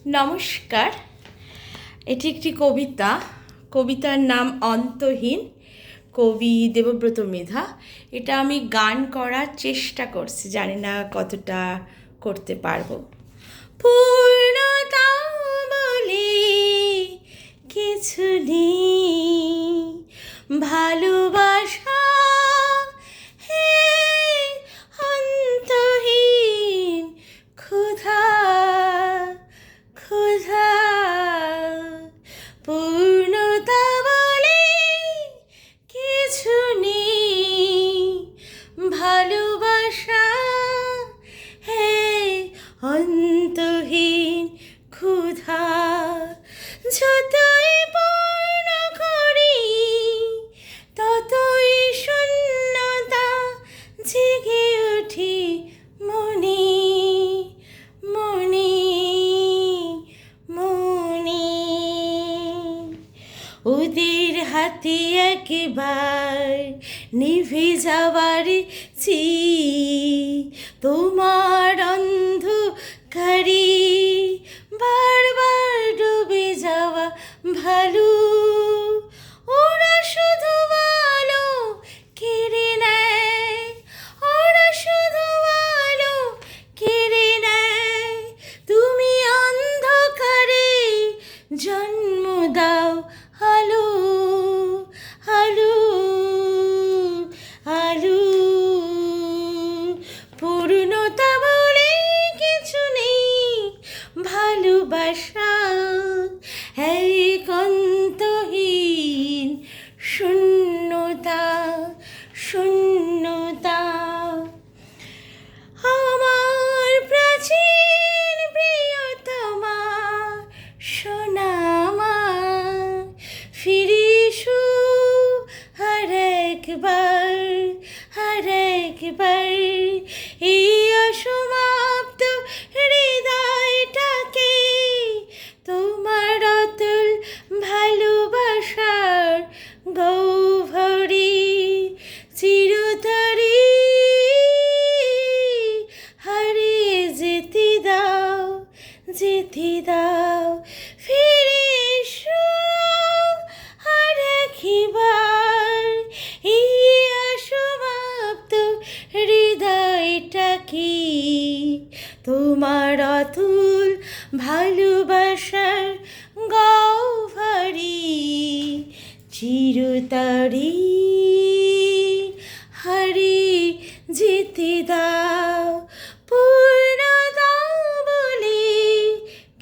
নমস্কার। এটি একটি কবিতা। কবিতার নাম অন্তহীন, কবি দেবব্রত মৃধা। এটা আমি গান করার চেষ্টা করছি, জানি না কতটা করতে পারবো। পূর্ণতা বলে কিছু নেই, ভালোবাসা হে অন্তহীন ক্ষুধা ক্ষুধা। পূর্ণতা বলে কিছু নেই, ভালোবাসা হে অন্তহীন ক্ষুধা। যতই পূর্ণ করি ততই শূন্যতা জেগে উঠি মনে মনে মনে। ওদের হাতে একবার নিভে যাবার তোমার অন্ধকারে বারবার ডুবে যাওয়া ভালো। ওরা শুধু ভালো কেড়ে নেয়, ওরা শুধু ভালো কেড়ে নেয়। তুমি অন্ধকারে জন্ম দাও আলো আলো আলো। পূর্ণতা বলে কিছু নেই, ভালোবাসা এক অন্তহীন শূন্যতা শূন্যতা। আমার প্রাচীন প্রিয়তমা সোনা আমার, ফিরে এসো আর একবার এই অসমাপ্ত হৃদয়টাকে তোমার অতুল ভালোবাসার গহ্বরে চিরতরে হারিয়ে যেতে দাও যেতে দাও। ফিরে এসো আর একবার এই অসমাপ্ত হৃদয়টাকে তোমার অতুল ভালোবাসার গহ্বরে চিরতরে হারিয়ে যেতে দাও। পূর্ণতা বলে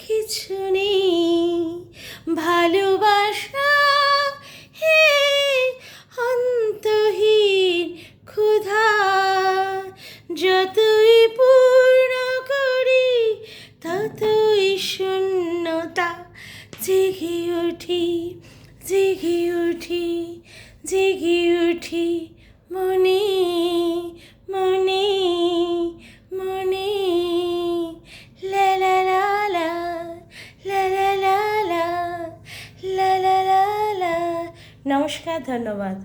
কিছু নেই, ভালোবাসা হে অন্তহীন ক্ষুধা। যতই পূর্ণ করি ততই শূন্যতা জেগে উঠি জেগে উঠি জেগে উঠি মনে মনে মনে। লা লা লা লা লা লা লা লা লা লা লা লা। নমস্কার, ধন্যবাদ।